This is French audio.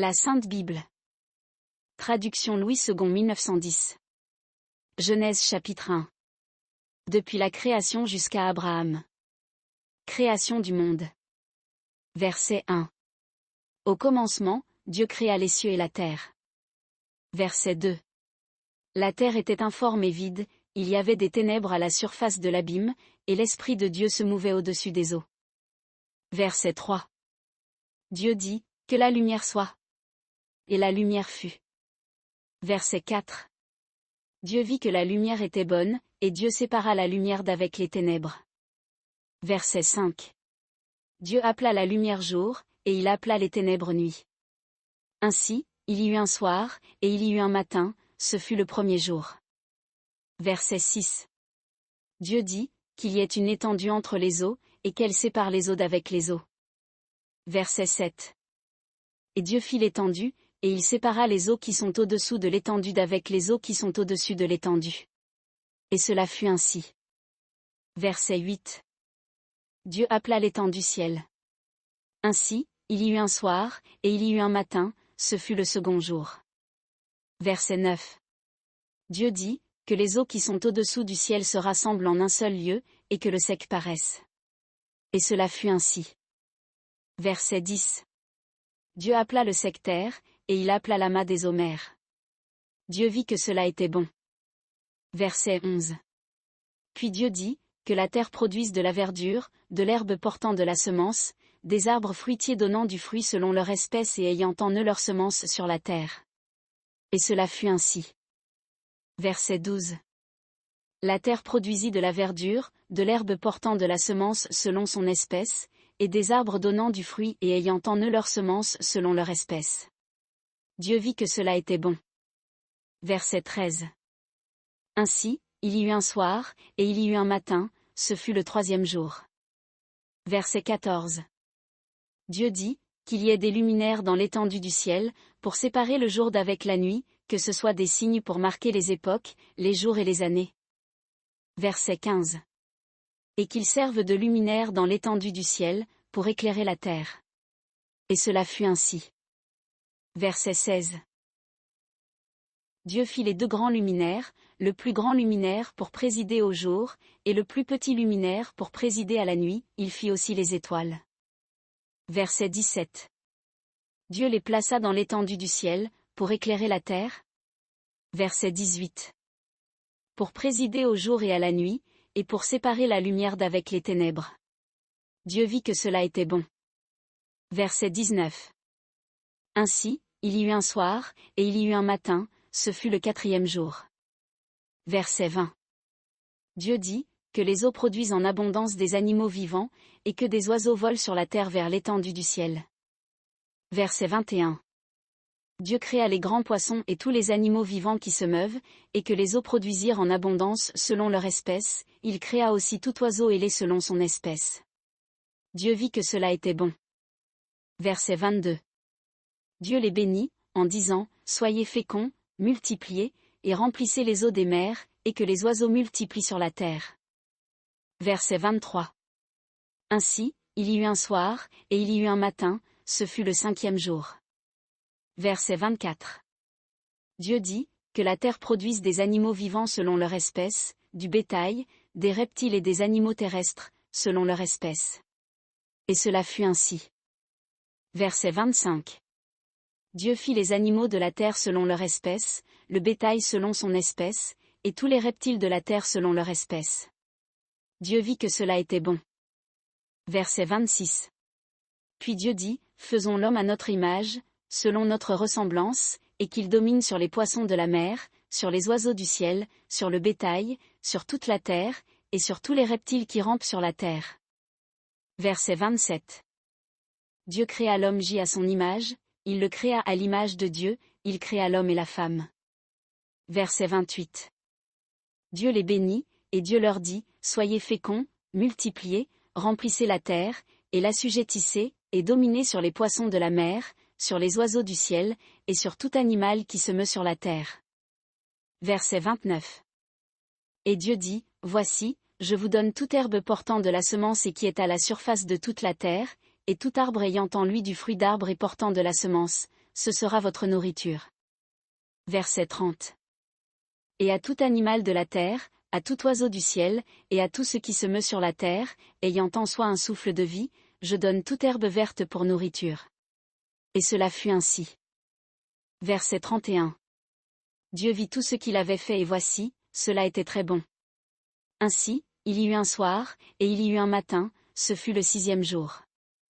La Sainte Bible. Traduction Louis II 1910. Genèse chapitre 1. Depuis la création jusqu'à Abraham. Création du monde. Verset 1. Au commencement, Dieu créa les cieux et la terre. Verset 2. La terre était informe et vide, il y avait des ténèbres à la surface de l'abîme, et l'Esprit de Dieu se mouvait au-dessus des eaux. Verset 3. Dieu dit, que la lumière soit. Et la lumière fut. Verset 4. Dieu vit que la lumière était bonne, et Dieu sépara la lumière d'avec les ténèbres. Verset 5. Dieu appela la lumière jour, et il appela les ténèbres nuit. Ainsi, il y eut un soir, et il y eut un matin, ce fut le premier jour. Verset 6. Dieu dit, qu'il y ait une étendue entre les eaux, et qu'elle sépare les eaux d'avec les eaux. Verset 7. Et Dieu fit l'étendue, et il sépara les eaux qui sont au-dessous de l'étendue d'avec les eaux qui sont au-dessus de l'étendue. Et cela fut ainsi. Verset 8. Dieu appela l'étendue ciel. Ainsi, il y eut un soir, et il y eut un matin, ce fut le second jour. Verset 9. Dieu dit, que les eaux qui sont au-dessous du ciel se rassemblent en un seul lieu, et que le sec paraisse. Et cela fut ainsi. Verset 10. Dieu appela le sec terre, et il appela l'amas des eaux mers. Dieu vit que cela était bon. Verset 11. Puis Dieu dit, que la terre produise de la verdure, de l'herbe portant de la semence, des arbres fruitiers donnant du fruit selon leur espèce et ayant en eux leur semence sur la terre. Et cela fut ainsi. Verset 12. La terre produisit de la verdure, de l'herbe portant de la semence selon son espèce, et des arbres donnant du fruit et ayant en eux leur semence selon leur espèce. Dieu vit que cela était bon. Verset 13. Ainsi, il y eut un soir, et il y eut un matin, ce fut le troisième jour. Verset 14. Dieu dit, qu'il y ait des luminaires dans l'étendue du ciel, pour séparer le jour d'avec la nuit, que ce soit des signes pour marquer les époques, les jours et les années. Verset 15. Et qu'ils servent de luminaires dans l'étendue du ciel, pour éclairer la terre. Et cela fut ainsi. Verset 16. Dieu fit les deux grands luminaires, le plus grand luminaire pour présider au jour, et le plus petit luminaire pour présider à la nuit, il fit aussi les étoiles. Verset 17. Dieu les plaça dans l'étendue du ciel, pour éclairer la terre. Verset 18. Pour présider au jour et à la nuit, et pour séparer la lumière d'avec les ténèbres. Dieu vit que cela était bon. Verset 19. Ainsi, il y eut un soir, et il y eut un matin, ce fut le quatrième jour. Verset 20. Dieu dit, que les eaux produisent en abondance des animaux vivants, et que des oiseaux volent sur la terre vers l'étendue du ciel. Verset 21. Dieu créa les grands poissons et tous les animaux vivants qui se meuvent, et que les eaux produisirent en abondance selon leur espèce, il créa aussi tout oiseau ailé selon son espèce. Dieu vit que cela était bon. Verset 22. Dieu les bénit, en disant, soyez féconds, multipliez, et remplissez les eaux des mers, et que les oiseaux multiplient sur la terre. Verset 23. Ainsi, il y eut un soir, et il y eut un matin, ce fut le cinquième jour. Verset 24. Dieu dit, que la terre produise des animaux vivants selon leur espèce, du bétail, des reptiles et des animaux terrestres, selon leur espèce. Et cela fut ainsi. Verset 25. Dieu fit les animaux de la terre selon leur espèce, le bétail selon son espèce, et tous les reptiles de la terre selon leur espèce. Dieu vit que cela était bon. Verset 26. Puis Dieu dit, faisons l'homme à notre image, selon notre ressemblance, et qu'il domine sur les poissons de la mer, sur les oiseaux du ciel, sur le bétail, sur toute la terre, et sur tous les reptiles qui rampent sur la terre. Verset 27. Dieu créa l'homme à son image, il le créa à l'image de Dieu, il créa l'homme et la femme. Verset 28. Dieu les bénit, et Dieu leur dit, soyez féconds, multipliez, remplissez la terre, et l'assujettissez, et dominez sur les poissons de la mer, sur les oiseaux du ciel, et sur tout animal qui se meut sur la terre. Verset 29. Et Dieu dit, voici, je vous donne toute herbe portant de la semence et qui est à la surface de toute la terre, et tout arbre ayant en lui du fruit d'arbre et portant de la semence, ce sera votre nourriture. Verset 30. Et à tout animal de la terre, à tout oiseau du ciel, et à tout ce qui se meut sur la terre, ayant en soi un souffle de vie, je donne toute herbe verte pour nourriture. Et cela fut ainsi. Verset 31. Dieu vit tout ce qu'il avait fait et voici, cela était très bon. Ainsi, il y eut un soir, et il y eut un matin, ce fut le 6e jour.